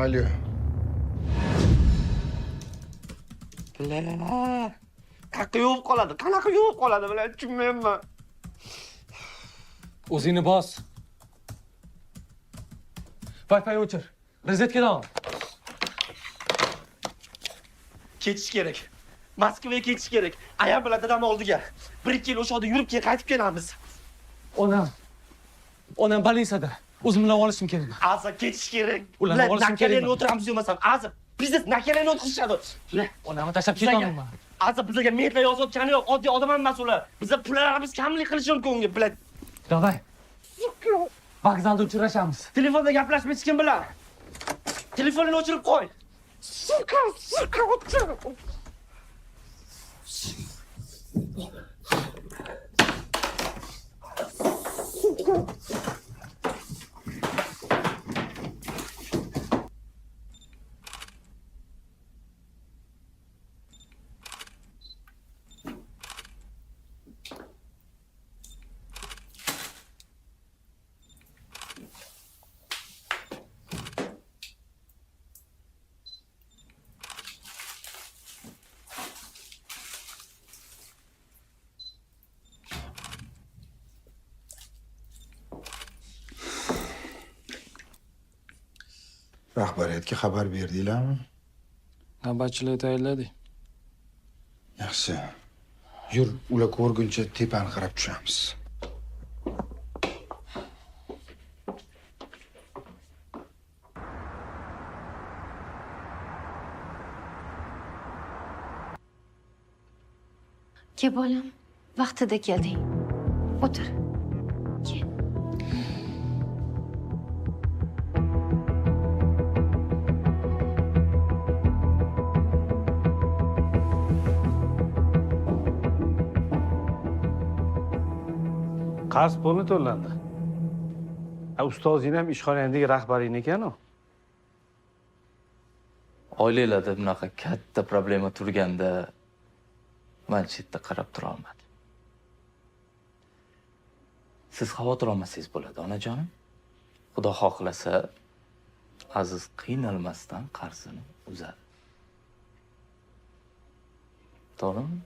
Alo. La. Qanaqa yuvib qoladi? Qanaqa yuvib qoladi bilan tushunmayapman. O'zingni bos. Wi-Fi o'chir. Rozetkadan ol. Ketish kerak. Moskvaga ketish kerak. Ayam bilan dadam oldiga. 1-2 yil o'sha yerda yurib qaytib kelamiz. Onam больницada. O'zim bilan olishim kerak. Azza ketish kerak. Ularni olishim kerak. Nakalani o'tiramiz demasam, azza biznes nakalani o'tirishadi. Onamni tashlab ketaman. Azza bizga metlar yozayotgani yo'q, oddiy odam emas ular. Bizga pullarimiz kamlik qilishi mumkin unga, bilan. Davay. Vokzalda uchrashamiz. Telefonda gaplashma hech kim bilan. Telefonini o'chirib qo'y. Suka, o'chir. Rahbariyatga xabar berdinglarmi? Navbatchilik tayinladik. Yaxshi. Yur, ular ko'rguncha tepani qarab tushamiz. Ke bolam, vaqtida kelding. O'tir. Kel. Qarz pulni to'landi. Ustozing ham ishxonangdagi rahbaring ekan-ku. Oilalarda bunaqa katta problema turganda men chetda qarab tura olmadim. Siz xavotir olmasangiz bo'ladi, onajonim. Xudo xohlasa, Aziz qiynalmasdan qarzini uzadi. To'g'rimi?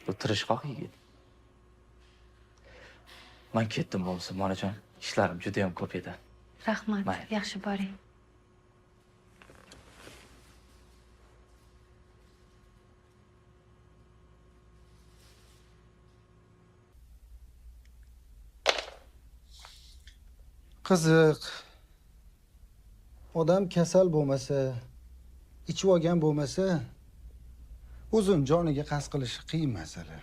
Bu tirishqoq yigit. Men ketdim bo'lsa, onajon, ishlarim juda ham ko'p edi. Rahmat, Mayli. yaxshi boring. Qiziq. Odam kasal bo'lmasa, ichib olgan bo'lmasa, o'zim joniga qasd qilishi qiyin masala.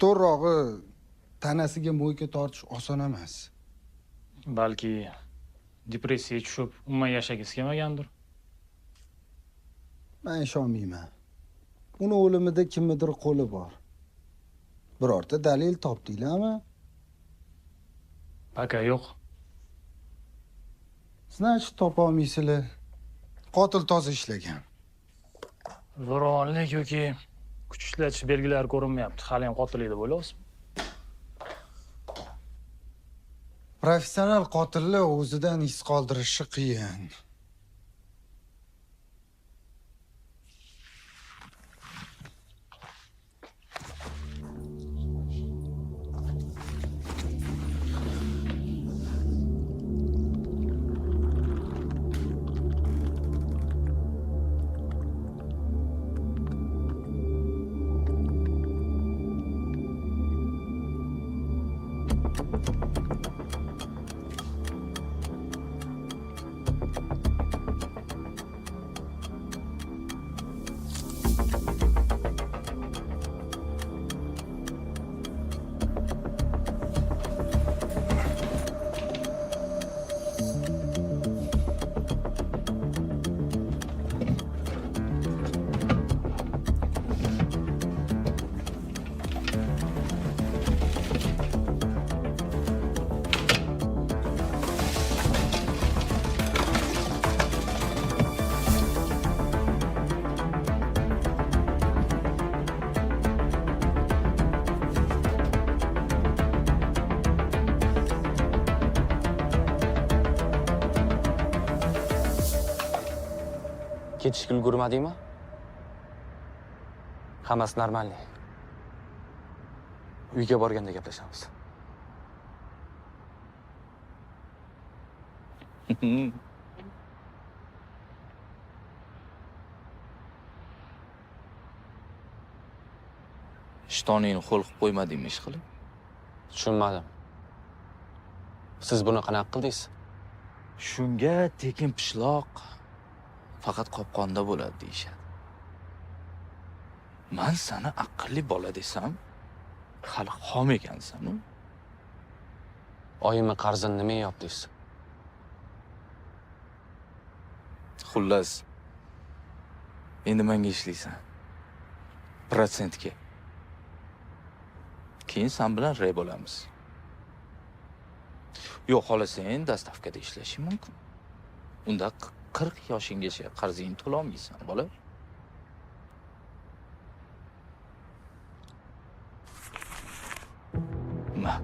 To'g'rirog'i tanasiga mo'yka tortish oson emas. Balki depressiyaga tushib, umuman yashagisi kelmagandir. Men ishonmayman. Uni o'limida kimnidir qo'li bor. Birorta dalil topdinglarmi? Aka yo'q. Значит, topa olmaysizlar. Qotil toza ishlagan. Zo'ravonlik yoki kuch ishlatish belgilari ko'rinmayapti. Hali ham qotillik deb o'ylayapsizmi? Professional qotillar o'zidan iz qoldirishi qiyin. Ketishga ulgurmadingmi? Hammasi normalniy. Uyga borganda gaplashamiz. Ishtoningni qo'l qilib qo'ymadingmi ish qilib? Tushunmadim. Siz buni qanaqa qildingiz? Shunga tekin pishloq faqat qopqonda bo'ladi deyishadi. Men seni aqlli bola desam, hali xom ekansan-ku. Oyimni qarzini nima yopdingiz? Xullas, endi menga ishlaysan. Protsentga. Keyin sen bilan re bo'lamiz. Yo'q, xohlasang dastavkada ishlashing mumkin. Unda 40 yoshinggacha qarzingni to'la olmaysan, bola. Ma.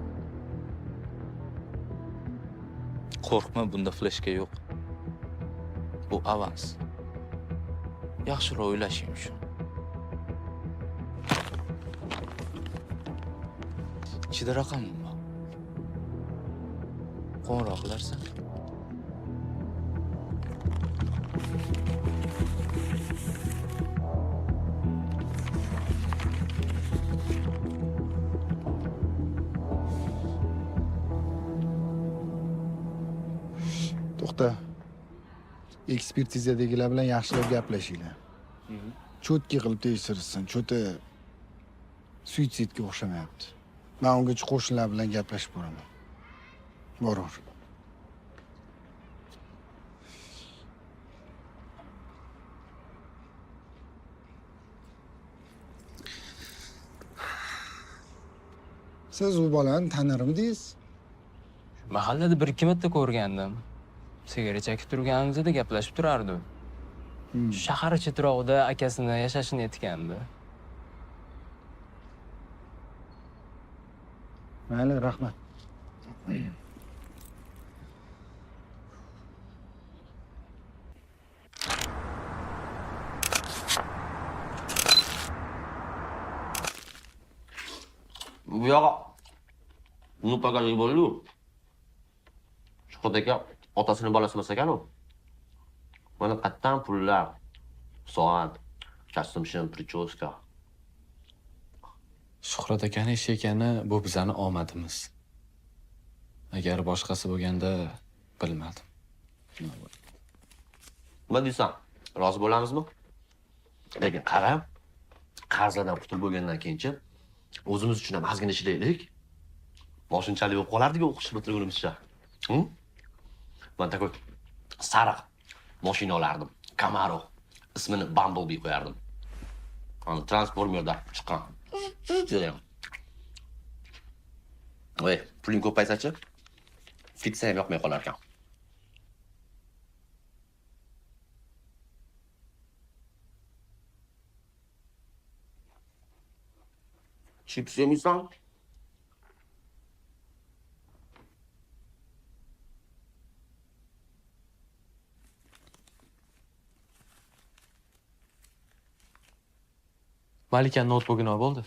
Qo'rqma, bunda fleshka yo'q. Bu avans. Yaxshiroq o'ylashing uchun. Ichida raqamim bor. Qo'ng'iroq qilarsan. To'xta. Ekspertizadagilar bilan yaxshilab gaplashinglar. Cho'tki qilib tekshirsin. Cho'ti suitsidga o'xshamayapti. Men ungacha qo'shnilar bilan gaplashib ko'raman. Borur. Siz u bolani tanirmidingiz? Mahallada bir ikki marta ko'rgandim. Sigaret chekib turganimizda gaplashib turardi. Shahar chetrog'ida akasini yashashini aytgandi. Mayli, rahmat. Bu yo'q. Uni pagajlik bo'ldi-ku. Shuhrat aka otasini bolasi emas ekan-ku. Mana qattan pullar, soat, kostyum, prichoska. Shuhrat akani ishi ekani bu bizani omadimiz. Agar boshqasi bo'lganda bilmadim. Nima deysan? Rozi bo'lamizmi? Lekin qara, qarzlardan qutulib bo'lgandan keyinchi o'zimiz uchun ham ozgina ishlaylik. Moshinchalik bo'lib qolardik o'qish bitirgunimizcha. Men takoy sariq mashina olardim. Camaro. Ismini Bumblebee qo'yardim. Ana Transformerda chiqqan. Judayam. Voy, puling ko'paysa-chi? Fitsa ham yoqmay qolar ekan. Chips yemiysan? Malikaning notebooki nima bo'ldi?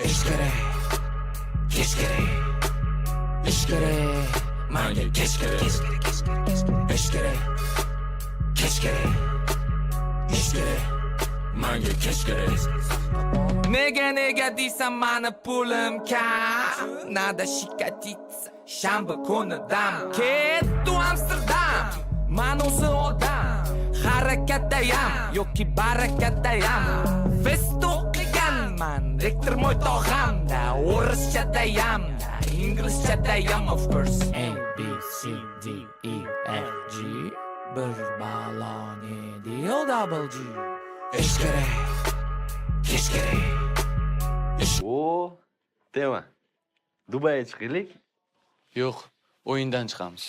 Ish kerak, kech kerak. Ish kerak, menga kech kerak. Ish kerak, kech kerak. Ish kerak, menga kech kerak. Nega deysan mani pulim kam? Nada shikatitsa, shanba kunidan ketdu Amsterdam. Men o'zi odam, harakatdayam yoki barakatdayam. Fest o'qiganman, rektor mo'y tog'amda, o'rischadayam, inglizchadayam of course. A B C D E F G bir baloni deal double G. Ish kerak, kech kerak. O, dema. Dubayga chiqaylik. Yo'q, o'yindan chiqamiz.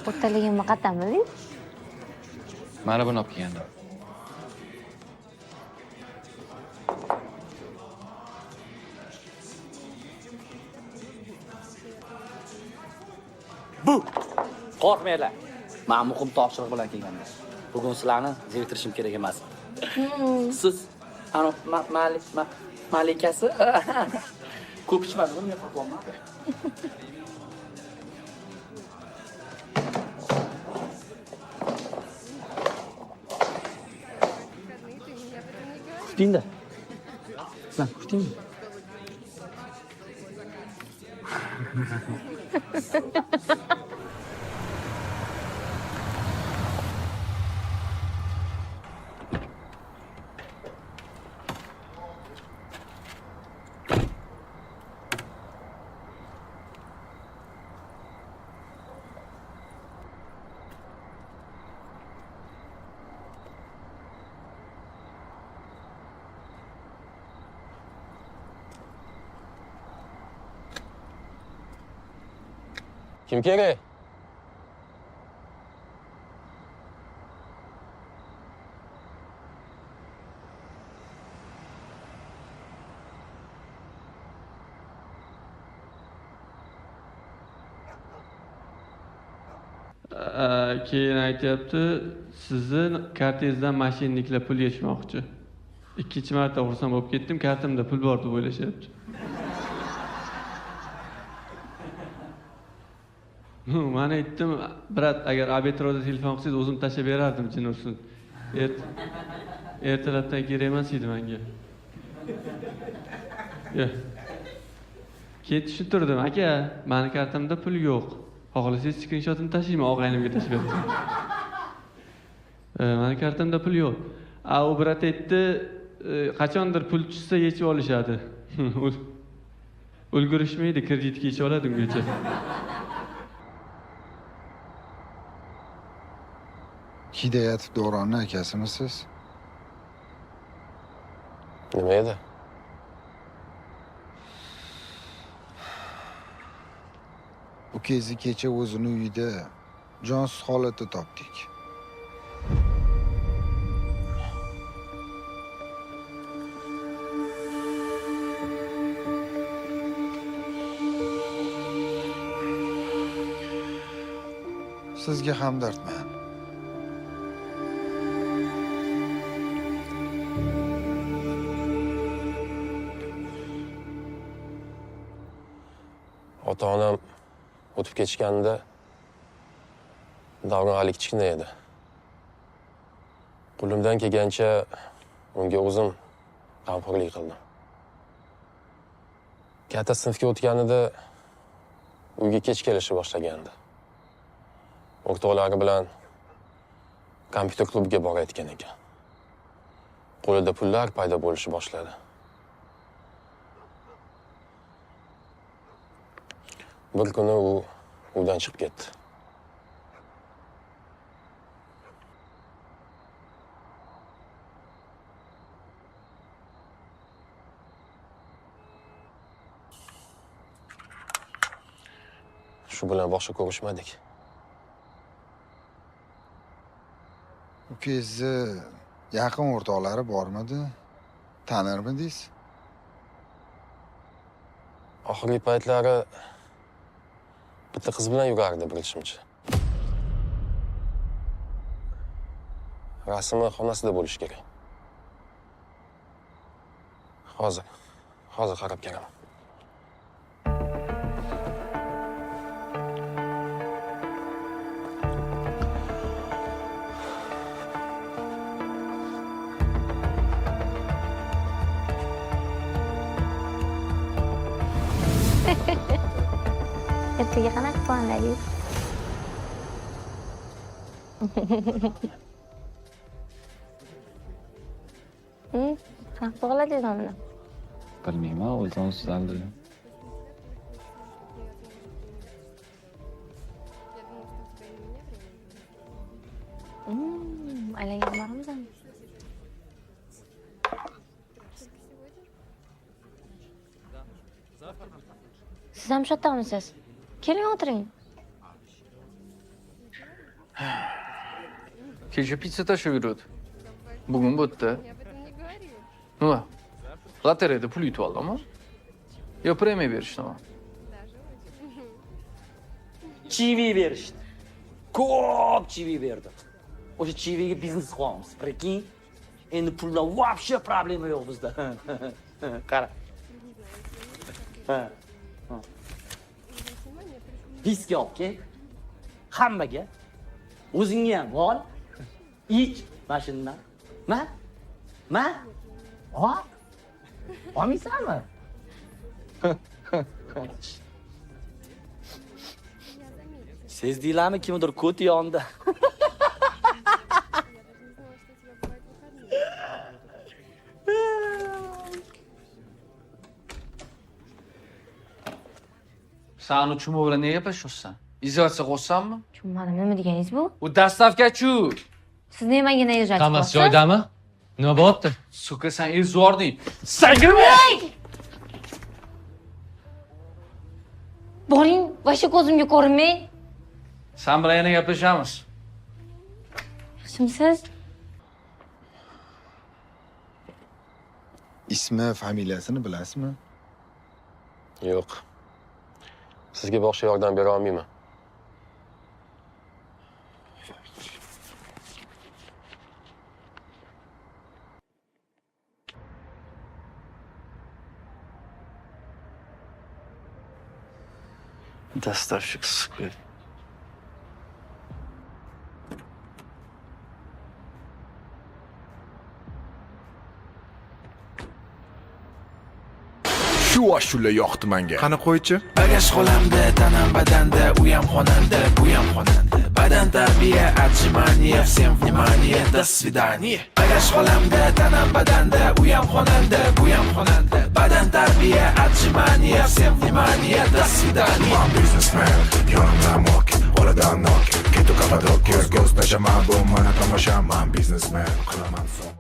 o'rtaligimni qatamiding? Mana buni olib kelgandim. Qo'rqmanglar. Men muhim topshiriq bilan kelganman. Bugun sizlarni zeriktirishim kerak emas. Siz ana malikasi ko'p ichmadimi? Men qo'rqmayman. Kutingda. Sen kutingda. Kim kerak? Keyin aytyapti, sizni kartangizdan mashinniklar pul yechmoqchi. Ikkinchi marta xursand bo'lib ketdim, kartamda pul bor deb o'ylashyapti. Men aytdim, brat, agar arbitrajda telefon qilsangiz o'zim tashlab berardim jin ursin. Ertalabdan kerak emas edi menga. Keyin tushuntirdim, aka, meni kartamda pul yo'q. Xohlasangiz skrinshotini tashlayman, og'aynimga tashlab berdim. Meni kartamda pul yo'q. U brat aytdi, qachondir pul tushsa yechib olishadi. Ulgurishmaydi, kreditga yechib oladi ungacha. Hidoyatov Davronning akasimisiz? Nima edi? Ukangizni kecha o'zini uyida jonsiz holatda topdik. Sizga hamdardman. Ota-onam o'tib ketishganida Davron hali kichkina edi. Qo'limdan kelgancha unga o'zim g'amxo'rlik qildim. Katta sinfga o'tganida uyga kech kelishni boshlagandi. O'rtoqlari bilan kompyuter klubiga borayotgan ekan. Qo'lida pullar paydo bo'lishni boshladi. Bir kuni u uydan chiqib ketdi. Shu bilan boshqa ko'rishmadik. Ukangizni yaqin o'rtoqlari bormidi? Tanirmidingiz? Oxirgi paytlari bitta qiz bilan yurardi, bilishimcha. Rasmi xonasida bo'lishi kerak. Hozir qarab kelaman. Ertaga qanaqa quvonadingiz? Qanaqa bog'ladingiz buni? Bilmayman, o'zim tuzaldi. Aylangan bormizmi? Siz ham shu yerdamisiz? Keling, o'tiring. Kecha pizza tashlab yurdi. Bugun bo'tdi. Nima? Lotereyada pul yutib oldimi? Yo, premiya berishdimi? Chivi berishdi. Ko'p chivi berdi. O'sha chiviga biznes qilamiz. Prekin. Endi puldan вообще problema yo'q bizda. Qara. Viski olib kel. Hammaga. O'zingga ham ol. Ich mashinadan. Ma? Ol. Olmaysanmi? Sezdinglarmi kimdir ko'ti yonida? Sen o çumo bilan nega gaplashyapsan? Izolyatsiya qo'ysanmi? Tushunmadim, nima deganingiz bu? U dastavkachi. Siz nimaga yozib Hammasi joydami? Nima bo'lyapti? Suka, sen ezording. Sagirma! Boring, vasha ko'zimga ko'rinmang. Sen bilan yana gaplashamiz. Yaxshimisiz? Ismi, familiyasini bilasizmi? Yo'q. Sizga boshqa yordam bera olmayman. Доставщик, сука. Shu ashula yoqdi menga. Qani qo'ychi? Bagaj qo'lamda, tanam badanda, u ham xonanda, bu ham xonanda. Badan tarbiya, отжимание, всем внимание, до свидания. Bagaj qo'lamda, tanam badanda, u ham xonanda, bu ham xonanda. Badan tarbiya, отжимание, всем внимание, до свидания. I'm businessman, yonimdan mok, qo'lidan nok. Ketu Kapadokya, ko'z tashaman, bu mana tomosha, man businessman, qilaman son.